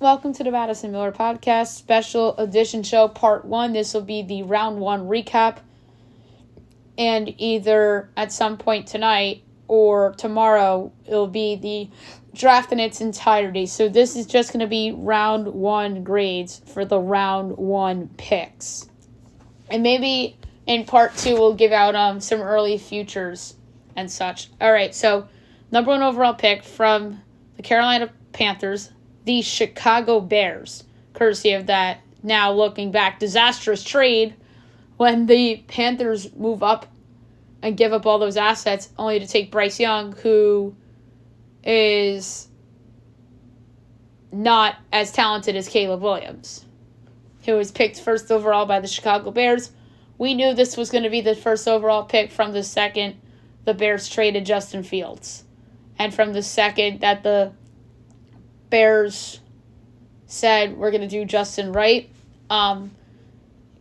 Welcome to the Madison Miller Podcast Special Edition Show Part 1. This will be the Round 1 recap. And either at some point tonight or tomorrow, it'll be the draft in its entirety. So this is just going to be Round 1 grades for the Round 1 picks. And maybe in Part 2, we'll give out some early futures and such. All right, so number 1 overall pick from the Carolina Panthers, the Chicago Bears, courtesy of that now looking back disastrous trade when the Panthers move up and give up all those assets only to take Bryce Young, who is not as talented as Caleb Williams, who was picked first overall by the Chicago Bears. We knew this was going to be the first overall pick from the second the Bears traded Justin Fields. And from the second that the Bears said we're going to do Justin Wright.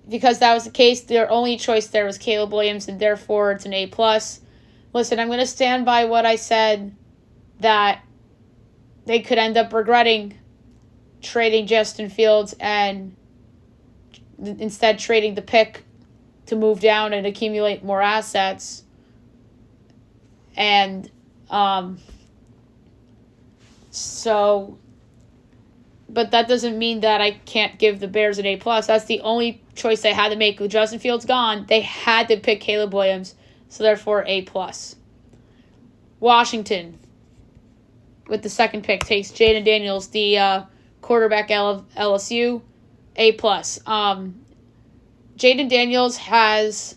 Because that was the case, their only choice there was Caleb Williams, and therefore it's an A+. Listen, I'm going to stand by what I said, that they could end up regretting trading Justin Fields and instead trading the pick to move down and accumulate more assets. And but that doesn't mean that I can't give the Bears an A+. That's the only choice they had to make. With Justin Fields gone, they had to pick Caleb Williams, so therefore A+. Washington, with the second pick, takes Jayden Daniels, the quarterback of LSU, A+. Jayden Daniels has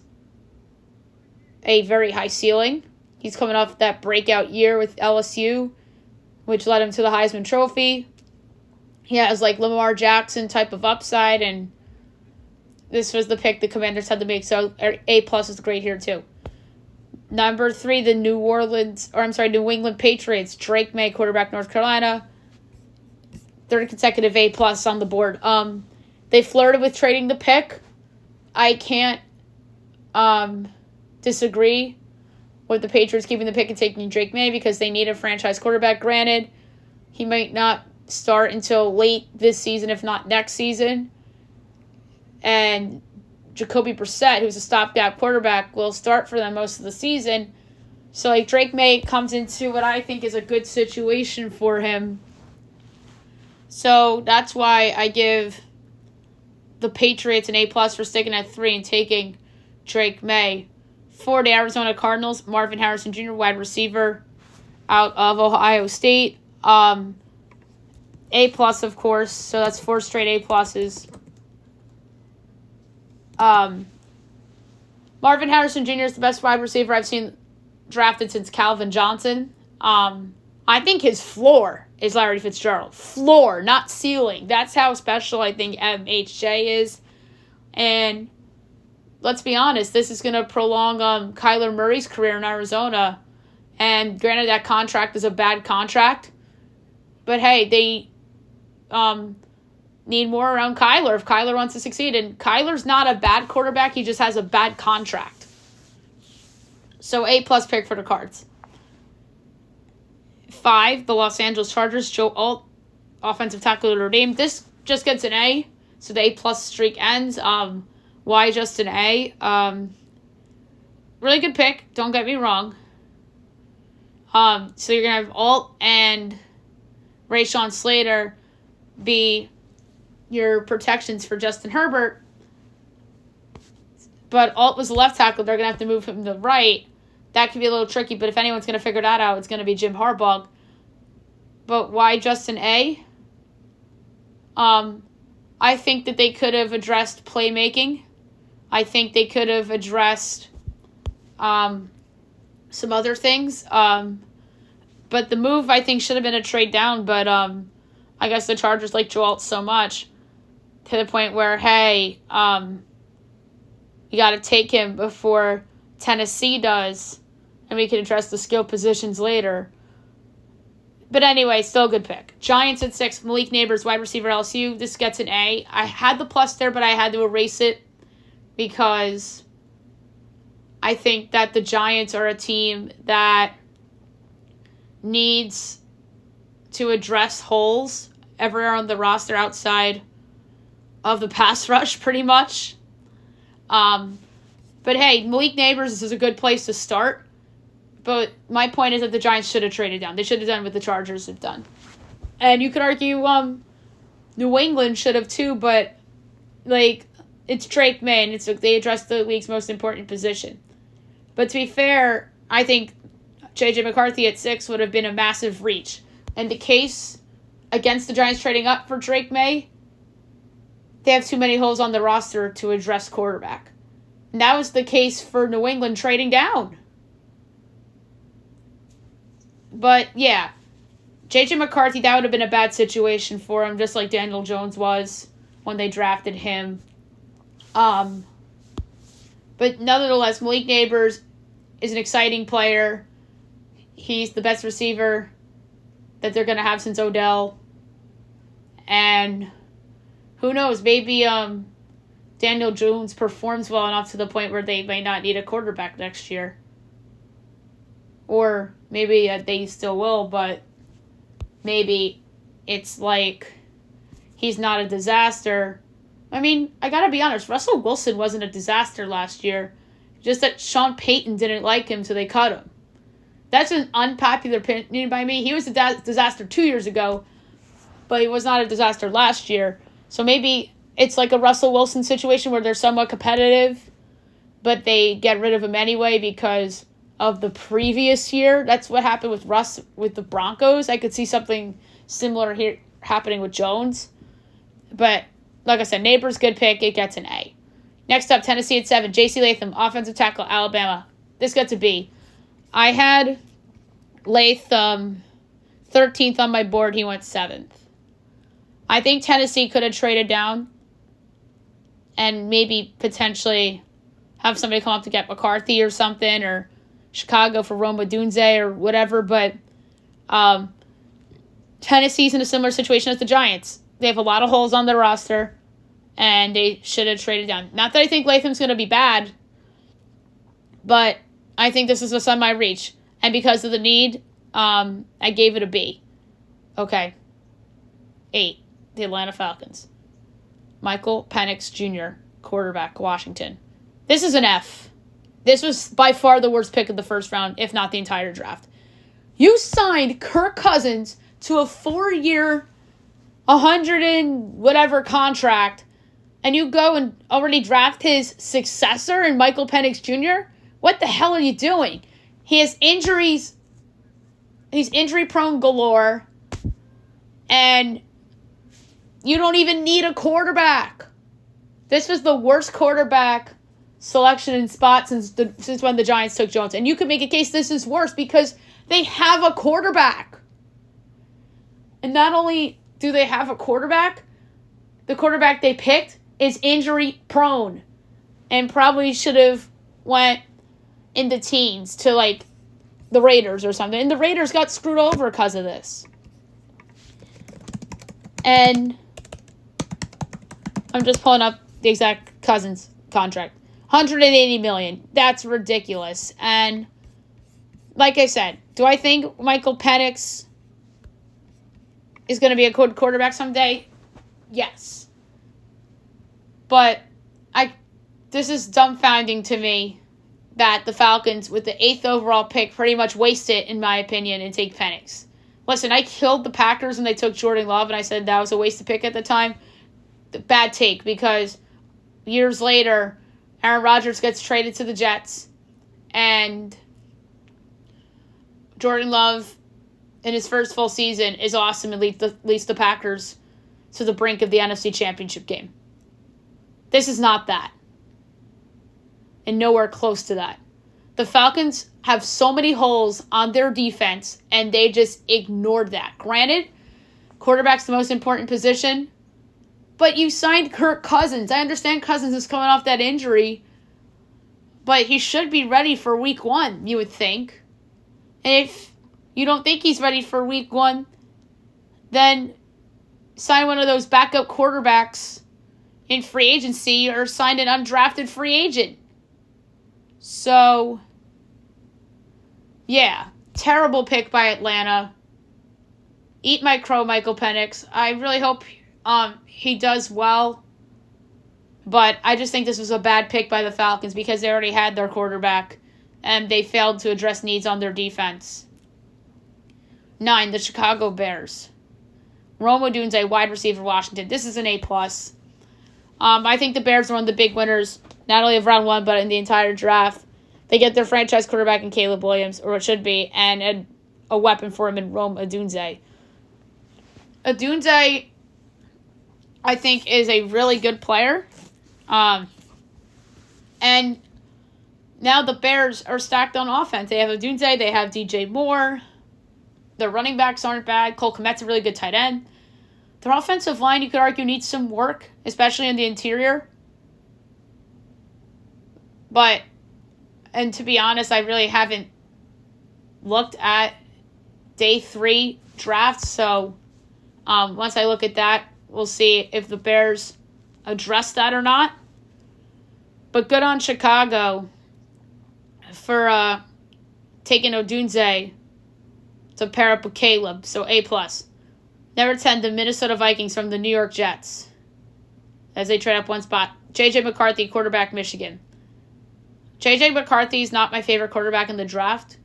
a very high ceiling. He's coming off that breakout year with LSU, which led him to the Heisman Trophy. He has like Lamar Jackson type of upside, and this was the pick the Commanders had to make, so A+ is great here too. Number 3, the New England Patriots, Drake May, quarterback, North Carolina. Third consecutive A+ on the board. They flirted with trading the pick. I can't disagree with the Patriots keeping the pick and taking Drake May because they need a franchise quarterback. Granted, he might not start until late this season, if not next season. And Jacoby Brissett, who's a stopgap quarterback, will start for them most of the season. So, Drake May comes into what I think is a good situation for him. So, that's why I give the Patriots an A+ for sticking at 3 and taking Drake May. For the Arizona Cardinals, Marvin Harrison Jr., wide receiver out of Ohio State. A+, of course, so that's 4 straight A+. Marvin Harrison Jr. is the best wide receiver I've seen drafted since Calvin Johnson. I think his floor is Larry Fitzgerald. Floor, not ceiling. That's how special I think MHJ is. And let's be honest, this is going to prolong Kyler Murray's career in Arizona. And granted, that contract is a bad contract. But hey, they need more around Kyler if Kyler wants to succeed. And Kyler's not a bad quarterback. He just has a bad contract. So A+ pick for the Cards. 5, the Los Angeles Chargers, Joe Alt, offensive tackle of Notre Dame. This just gets an A, so the A+ streak ends. Why just an A? Really good pick, don't get me wrong. So you're going to have Alt and Rashawn Slater be your protections for Justin Herbert. But Alt was a left tackle. They're going to have to move him to the right. That could be a little tricky, but if anyone's going to figure that out, it's going to be Jim Harbaugh. But why just an A? I think that they could have addressed playmaking. I think they could have addressed some other things. But the move, I think, should have been a trade down. But I guess the Chargers like Joe Alt so much to the point where, hey, you got to take him before Tennessee does, and we can address the skill positions later. But anyway, still a good pick. Giants at 6, Malik Neighbors, wide receiver LSU. This gets an A. I had the plus there, but I had to erase it because I think that the Giants are a team that needs to address holes everywhere on the roster outside of the pass rush, pretty much. But hey, Malik Neighbors is a good place to start. But my point is that the Giants should have traded down. They should have done what the Chargers have done. And you could argue New England should have too, but it's Drake May, and they addressed the league's most important position. But to be fair, I think J.J. McCarthy at 6 would have been a massive reach. And the case against the Giants trading up for Drake May, they have too many holes on the roster to address quarterback. And that was the case for New England trading down. But, yeah, J.J. McCarthy, that would have been a bad situation for him, just like Daniel Jones was when they drafted him. But nonetheless, Malik Neighbors is an exciting player. He's the best receiver that they're going to have since Odell. And who knows, maybe Daniel Jones performs well enough to the point where they may not need a quarterback next year. Or maybe they still will, but maybe it's like he's not a disaster. I mean, I gotta be honest, Russell Wilson wasn't a disaster last year. Just that Sean Payton didn't like him, so they cut him. That's an unpopular opinion by me. He was a disaster 2 years ago, but he was not a disaster last year. So maybe it's like a Russell Wilson situation where they're somewhat competitive, but they get rid of him anyway because of the previous year. That's what happened with Russ with the Broncos. I could see something similar here happening with Jones. But like I said, Neighbors, good pick. It gets an A. Next up, Tennessee at 7. J.C. Latham, offensive tackle, Alabama. This gets a B. I had Latham 13th on my board. He went 7th. I think Tennessee could have traded down and maybe potentially have somebody come up to get McCarthy or something, or Chicago for Roma Dunze or whatever. But Tennessee's in a similar situation as the Giants. They have a lot of holes on their roster, and they should have traded down. Not that I think Latham's going to be bad, but I think this is a semi-reach. And because of the need, I gave it a B. Okay. 8. The Atlanta Falcons. Michael Penix Jr., quarterback, Washington. This is an F. This was by far the worst pick of the first round, if not the entire draft. You signed Kirk Cousins to a 4-year, 100 and whatever contract, and you go and already draft his successor in Michael Penix Jr.? What the hell are you doing? He has injuries. He's injury-prone galore, and you don't even need a quarterback. This was the worst quarterback selection in spot since when the Giants took Jones. And you could make a case this is worse because they have a quarterback. And not only do they have a quarterback, the quarterback they picked is injury prone and probably should have went in the teens to like the Raiders or something. And the Raiders got screwed over because of this. And I'm just pulling up the exact Cousins contract. $180 million. That's ridiculous. And like I said, do I think Michael Penix is going to be a good quarterback someday? Yes. But this is dumbfounding to me that the Falcons, with the 8th overall pick, pretty much waste it, in my opinion, and take Penix. Listen, I killed the Packers when they took Jordan Love, and I said that was a waste of pick at the time. Bad take, because years later, Aaron Rodgers gets traded to the Jets, and Jordan Love, in his first full season, is awesome and leads the Packers to the brink of the NFC Championship game. This is not that. And nowhere close to that. The Falcons have so many holes on their defense, and they just ignored that. Granted, quarterback's the most important position, but you signed Kirk Cousins. I understand Cousins is coming off that injury, but he should be ready for week 1, you would think. And if you don't think he's ready for week 1, then sign one of those backup quarterbacks in free agency or sign an undrafted free agent. So, yeah, terrible pick by Atlanta. eat my crow, Michael Penix. I really hope he does well. But I just think this was a bad pick by the Falcons because they already had their quarterback and they failed to address needs on their defense. 9, the Chicago Bears. Rome Odunze, wide receiver, Washington. This is an A+. I think the Bears are one of the big winners, not only of round 1, but in the entire draft. They get their franchise quarterback in Caleb Williams, or it should be, and a weapon for him in Rome Odunze. Odunze, I think, is a really good player. And now the Bears are stacked on offense. They have Odunze, they have DJ Moore. Their running backs aren't bad. Cole Kmet's a really good tight end. Their offensive line, you could argue, needs some work, especially in the interior. And to be honest, I really haven't looked at day 3 drafts. So once I look at that, we'll see if the Bears address that or not. But good on Chicago for taking Odunze to pair up with Caleb. So A+. Number 10, the Minnesota Vikings from the New York Jets. As they trade up one spot. J.J. McCarthy, quarterback, Michigan. J.J. McCarthy is not my favorite quarterback in the draft.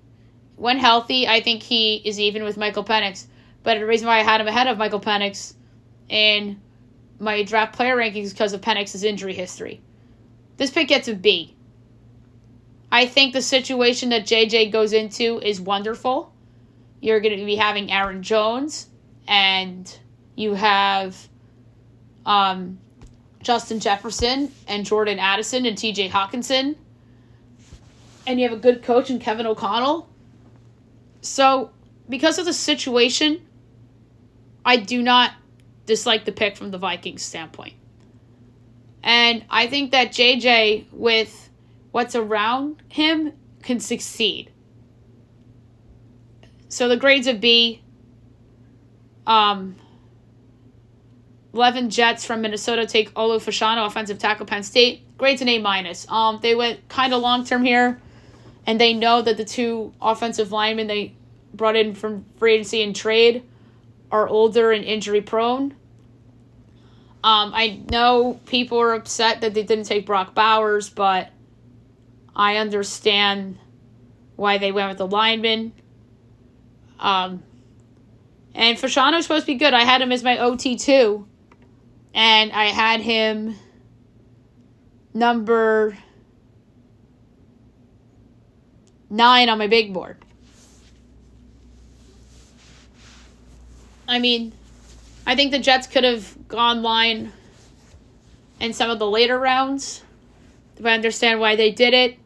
When healthy, I think he is even with Michael Penix. But the reason why I had him ahead of Michael Penix in my draft player rankings is because of Penix's injury history. This pick gets a B. I think the situation that J.J. goes into is wonderful. You're going to be having Aaron Jones, and you have Justin Jefferson and Jordan Addison and T.J. Hawkinson. And you have a good coach in Kevin O'Connell. So, because of the situation, I do not dislike the pick from the Vikings standpoint. And I think that JJ, with what's around him, can succeed. So the grades of B. 11 Jets from Minnesota take Olu Fashanu, offensive tackle, Penn State. Grades an A-. They went kind of long-term here, and they know that the 2 offensive linemen they brought in from free agency and trade are older and injury-prone. I know people are upset that they didn't take Brock Bowers, but I understand why they went with the lineman. And Fashanu was supposed to be good. I had him as my OT too. And I had him number 9 on my big board. I mean, I think the Jets could have gone line in some of the later rounds. But I understand why they did it.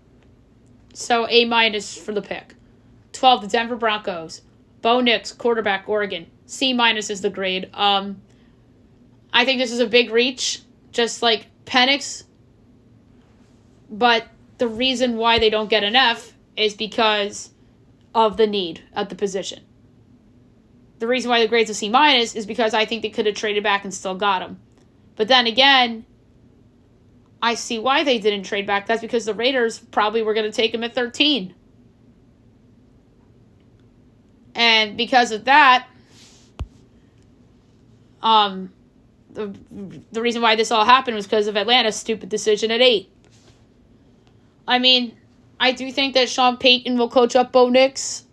So A- for the pick. 12, the Denver Broncos. Bo Nix, quarterback, Oregon. C- is the grade. I think this is a big reach, just like Penix. But the reason why they don't get an F is because of the need at the position. The reason why the grade's a C- is because I think they could have traded back and still got him. But then again, I see why they didn't trade back. That's because the Raiders probably were going to take him at 13. And because of that, the reason why this all happened was because of Atlanta's stupid decision at 8. I mean, I do think that Sean Payton will coach up Bo Nix.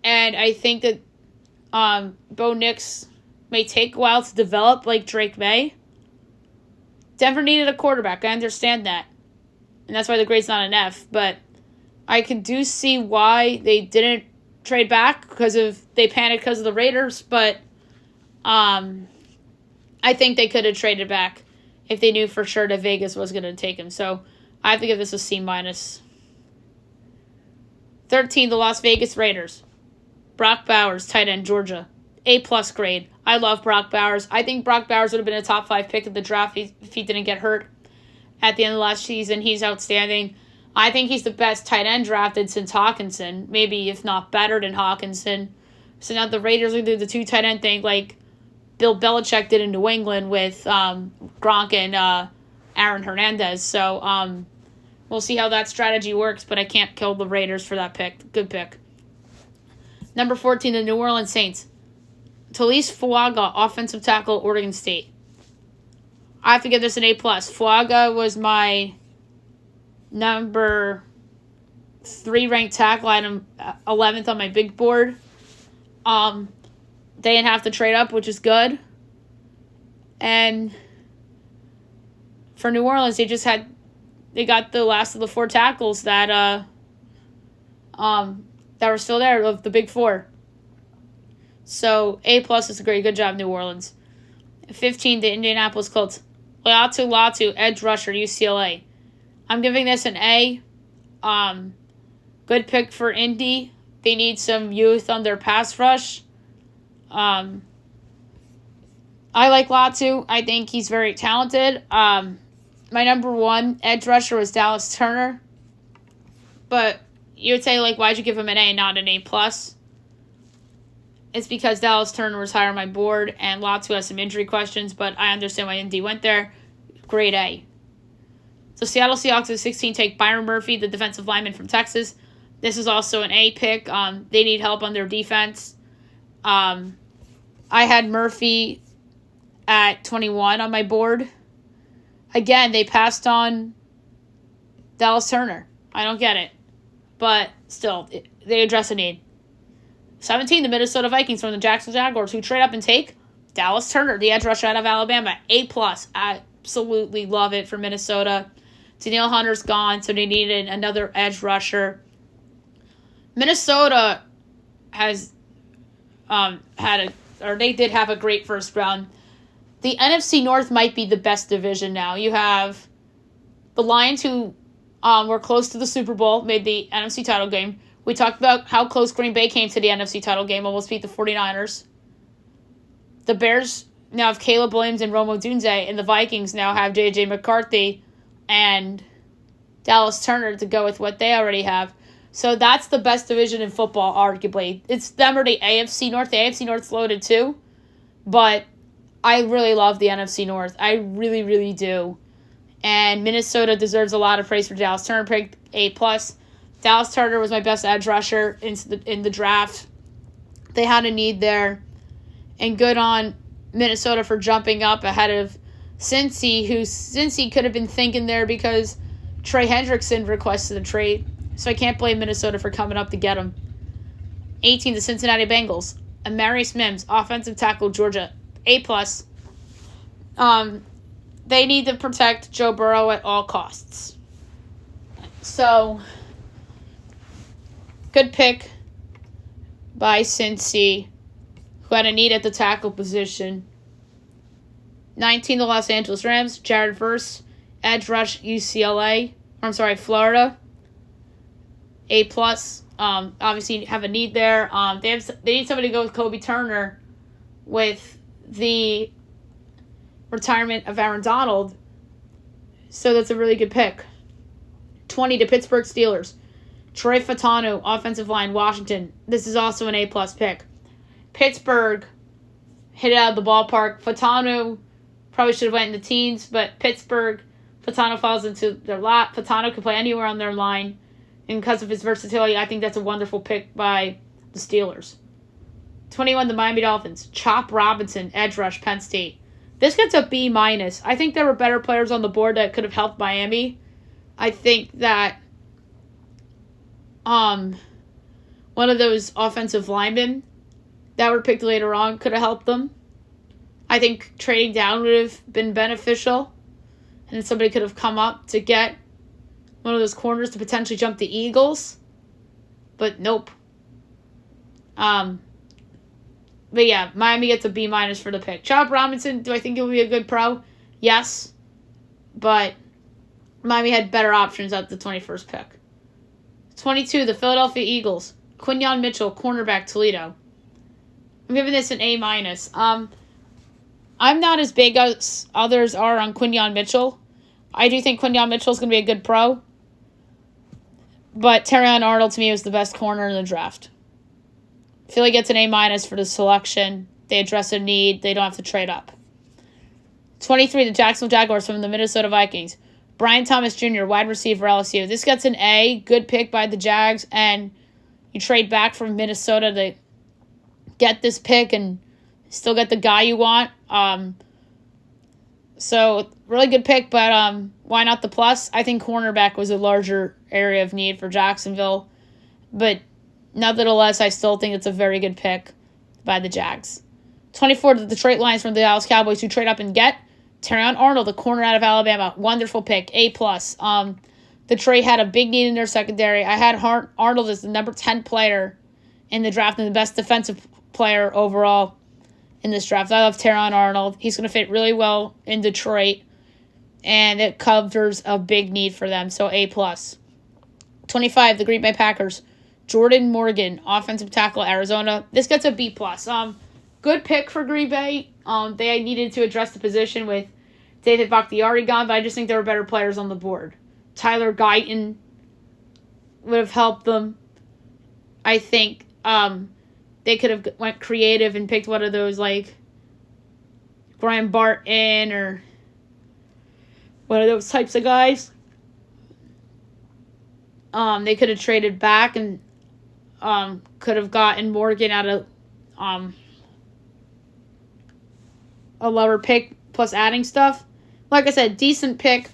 And I think that Bo Nix may take a while to develop like Drake May. Denver needed a quarterback. I understand that. And that's why the grade's not an F. But I do see why they didn't trade back because they panicked because of the Raiders. But I think they could have traded back if they knew for sure that Vegas was going to take him. So I have to give this a C-. 13, the Las Vegas Raiders. Brock Bowers, tight end, Georgia. A+ grade. I love Brock Bowers. I think Brock Bowers would have been a top 5 pick of the draft if he didn't get hurt at the end of last season. He's outstanding. I think he's the best tight end drafted since Hawkinson. Maybe if not better than Hawkinson. So now the Raiders will do the 2 tight end thing like Bill Belichick did in New England with Gronk and Aaron Hernandez. So we'll see how that strategy works, but I can't kill the Raiders for that pick. Good pick. Number 14, the New Orleans Saints. Talise Fuaga, offensive tackle, Oregon State. I have to give this an A+. Fuaga was my number 3 ranked tackle. I had him 11th on my big board. They didn't have to trade up, which is good. And for New Orleans, they got the last of the 4 tackles that were still there of the big 4. So A+ is a good job, New Orleans. 15, the Indianapolis Colts. Latu, edge rusher, UCLA. I'm giving this an A. Good pick for Indy. They need some youth on their pass rush. I like Latu. I think he's very talented. My number 1 edge rusher was Dallas Turner. But you would say, why'd you give him an A, not an A+? It's because Dallas Turner was higher on my board, and Latu has some injury questions, but I understand why Indy went there. Grade A. So Seattle Seahawks at 16 take Byron Murphy, the defensive lineman from Texas. This is also an A pick. They need help on their defense. I had Murphy at 21 on my board. Again, they passed on Dallas Turner. I don't get it. But still, they address a need. 17, the Minnesota Vikings from the Jacksonville Jaguars, who trade up and take Dallas Turner, the edge rusher out of Alabama. A+. Absolutely love it for Minnesota. Danielle Hunter's gone, so they needed another edge rusher. Minnesota has they did have a great first round. The NFC North might be the best division now. You have the Lions, who were close to the Super Bowl, made the NFC title game. We talked about how close Green Bay came to the NFC title game, almost beat the 49ers. The Bears now have Caleb Williams and Rome Odunze, and the Vikings now have J.J. McCarthy and Dallas Turner to go with what they already have. So that's the best division in football, arguably. It's them or the AFC North. The AFC North's loaded too, but I really love the NFC North. I really, really do. And Minnesota deserves a lot of praise for Dallas Turner. Picked A+. Dallas Turner was my best edge rusher in the draft. They had a need there. And good on Minnesota for jumping up ahead of Cincy, who Cincy could have been thinking there because Trey Hendrickson requested a trade. So I can't blame Minnesota for coming up to get him. 18, the Cincinnati Bengals. Amarius Mims, offensive tackle, Georgia. A+. They need to protect Joe Burrow at all costs. So, good pick by Cincy, who had a need at the tackle position. 19, the Los Angeles Rams. Jared Verse, edge rush, Florida. A+. Obviously have a need there. They need somebody to go with Kobe Turner with the retirement of Aaron Donald. So that's a really good pick. 20, to Pittsburgh Steelers. Troy Fautanu, offensive line, Washington. This is also an A+ pick. Pittsburgh hit it out of the ballpark. Fautanu probably should have went in the teens, but Pittsburgh, Fautanu falls into their lap. Fautanu can play anywhere on their line. And because of his versatility, I think that's a wonderful pick by the Steelers. 21, the Miami Dolphins. Chop Robinson, edge rush, Penn State. This gets a B-. I think there were better players on the board that could have helped Miami. I think that one of those offensive linemen that were picked later on could have helped them. I think trading down would have been beneficial. And somebody could have come up to get one of those corners to potentially jump the Eagles. But nope. But yeah, Miami gets a B- for the pick. Chop Robinson, do I think he'll be a good pro? Yes. But Miami had better options at the 21st pick. 22, the Philadelphia Eagles. Quinyon Mitchell, cornerback, Toledo. I'm giving this an A-. I'm not as big as others are on Quinyon Mitchell. I do think Quinyon Mitchell is going to be a good pro. But Terrion Arnold, to me, was the best corner in the draft. Philly gets an A- for the selection. They address a need. They don't have to trade up. 23, the Jacksonville Jaguars from the Minnesota Vikings. Brian Thomas Jr., wide receiver, LSU. This gets an A. Good pick by the Jags. And you trade back from Minnesota to get this pick and Still get the guy you want. So really good pick, but why not the plus? I think cornerback was a larger area of need for Jacksonville. But nevertheless, I still think it's a very good pick by the Jags. 24, the Detroit Lions from the Dallas Cowboys, who trade up and get Terrion Arnold, the corner out of Alabama. Wonderful pick, A+. Detroit had a big need in their secondary. I had Arnold as the number 10 player in the draft and the best defensive player overall in this draft. I love Terrion Arnold. He's going to fit really well in Detroit, and it covers a big need for them, so A+. 25, the Green Bay Packers. Jordan Morgan, offensive tackle, Arizona. This gets a B+. Good pick for Green Bay. They needed to address the position with David Bakhtiari gone, but I just think there were better players on the board. Tyler Guyton would have helped them. I think they could have went creative and picked one of those, like Graham Barton or one of those types of guys. They could have traded back and could have gotten Morgan out of a lower pick plus adding stuff. Like I said, decent pick,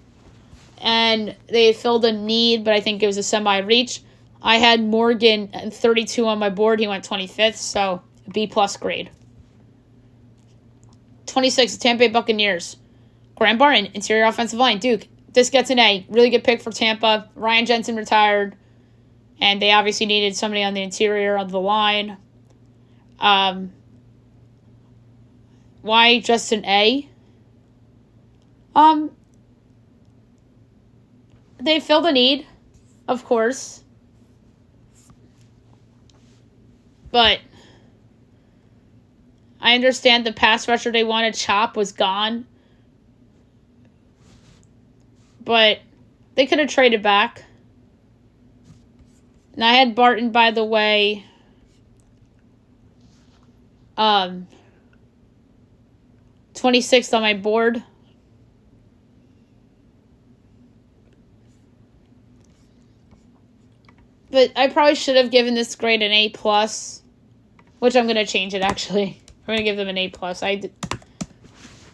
and they filled a need, but I think it was a semi-reach. I had Morgan at 32 on my board. He went 25th, so B+ grade. 26, Tampa Bay Buccaneers. Graham Barton, interior offensive line. Duke, this gets an A. Really good pick for Tampa. Ryan Jensen retired, and they obviously needed somebody on the interior of the line. Why just an A? They filled a need, of course. But I understand the pass rusher they wanted, Chop, was gone. But they could have traded back. And I had Barton, by the way, 26th on my board. But I probably should have given this grade an A+, which I'm going to change it, actually. I'm going to give them an A+.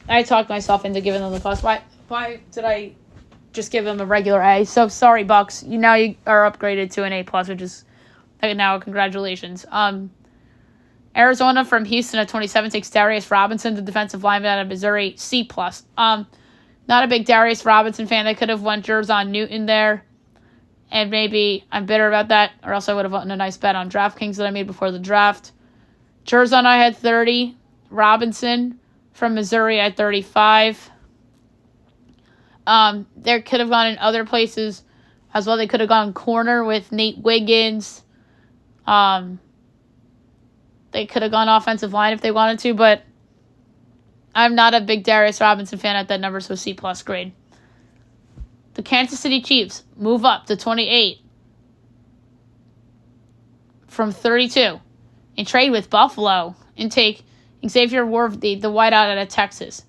I talked myself into giving them the plus. Why did I just give them a regular A? So, sorry, Bucks. You are upgraded to an A+, which is now congratulations. Arizona from Houston at 27 takes Darius Robinson, the defensive lineman out of Missouri, C+. Not a big Darius Robinson fan. They could have went Jerzon Newton there. And maybe I'm bitter about that, or else I would have gotten a nice bet on DraftKings that I made before the draft. Jerzon, I had 30. Robinson from Missouri at 35. They could have gone in other places as well. They could have gone corner with Nate Wiggins. They could have gone offensive line if they wanted to, but I'm not a big Darius Robinson fan at that number, so C+ grade. The Kansas City Chiefs move up to 28 from 32 and trade with Buffalo and take Xavier Worthy, the wideout out of Texas.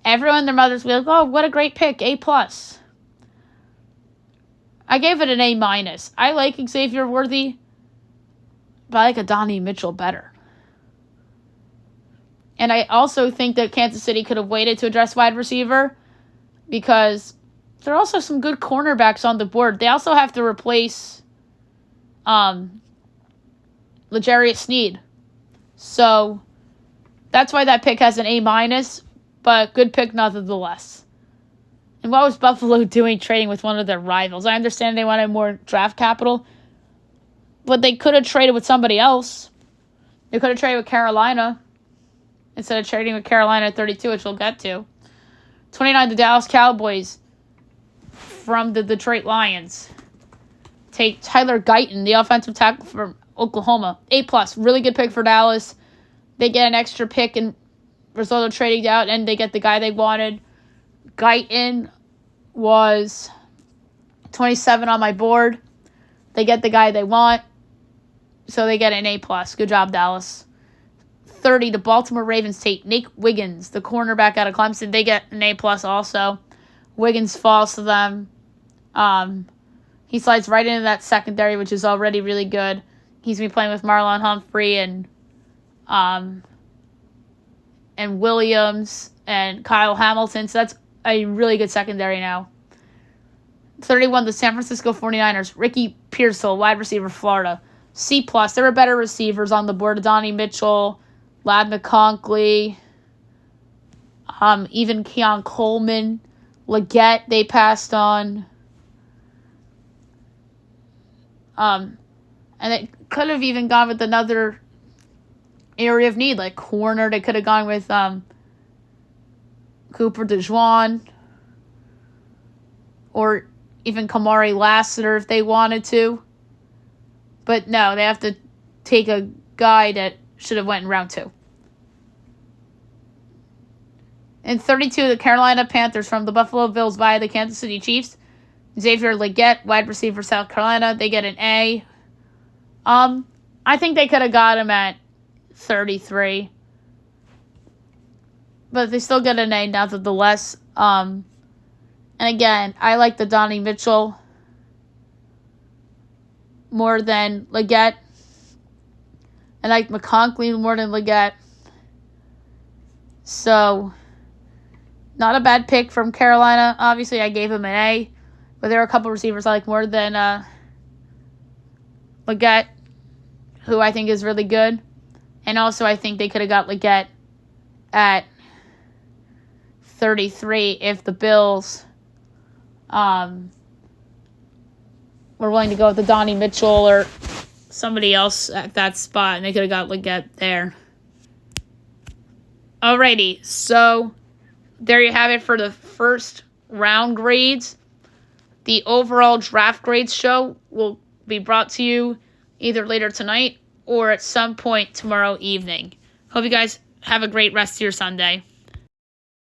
Everyone and their mothers will be like, oh, what a great pick, A+. I gave it an A-. I like Xavier Worthy, but I like Adonai Mitchell better. And I also think that Kansas City could have waited to address wide receiver because there are also some good cornerbacks on the board. They also have to replace L'Jarius Sneed. So that's why that pick has an A-, but good pick nonetheless. And what was Buffalo doing trading with one of their rivals? I understand they wanted more draft capital, but they could have traded with somebody else. They could have traded with Carolina instead of trading with Carolina at 32, which we'll get to. 29, the Dallas Cowboys from the Detroit Lions take Tyler Guyton, the offensive tackle from Oklahoma. A+. Really good pick for Dallas. They get an extra pick and result of trading out, and they get the guy they wanted. Guyton was 27 on my board. They get the guy they want, so they get an A+. Good job, Dallas. 30, the Baltimore Ravens take Nate Wiggins, the cornerback out of Clemson. They get an A+ also. Wiggins falls to them. He slides right into that secondary, which is already really good. He's been playing with Marlon Humphrey and and Williams and Kyle Hamilton. So that's a really good secondary now. 31, the San Francisco 49ers. Ricky Pearsall, wide receiver, Florida. C+. There were better receivers on the board. Donnie Mitchell, Ladd McConkey, even Keon Coleman. Leggett, they passed on. And they could have even gone with another area of need, like corner. They could have gone with Cooper DeJuan or even Kamari Lassiter if they wanted to. But no, they have to take a guy that should have went in round 2. In 32, the Carolina Panthers from the Buffalo Bills via the Kansas City Chiefs. Xavier Leggett, wide receiver, South Carolina. They get an A. I think they could have got him at 33. But they still get an A nonetheless. And again, I like the Donnie Mitchell more than Leggett. I like McConkey more than Leggett. So, not a bad pick from Carolina. Obviously, I gave him an A. But there are a couple receivers I like more than Leggett, who I think is really good. And also, I think they could have got Leggett at 33 if the Bills were willing to go with the Donnie Mitchell or somebody else at that spot, and they could have got Leggett there. Alrighty, so there you have it for the first round grades. The overall draft grades show will be brought to you either later tonight or at some point tomorrow evening. Hope you guys have a great rest of your Sunday.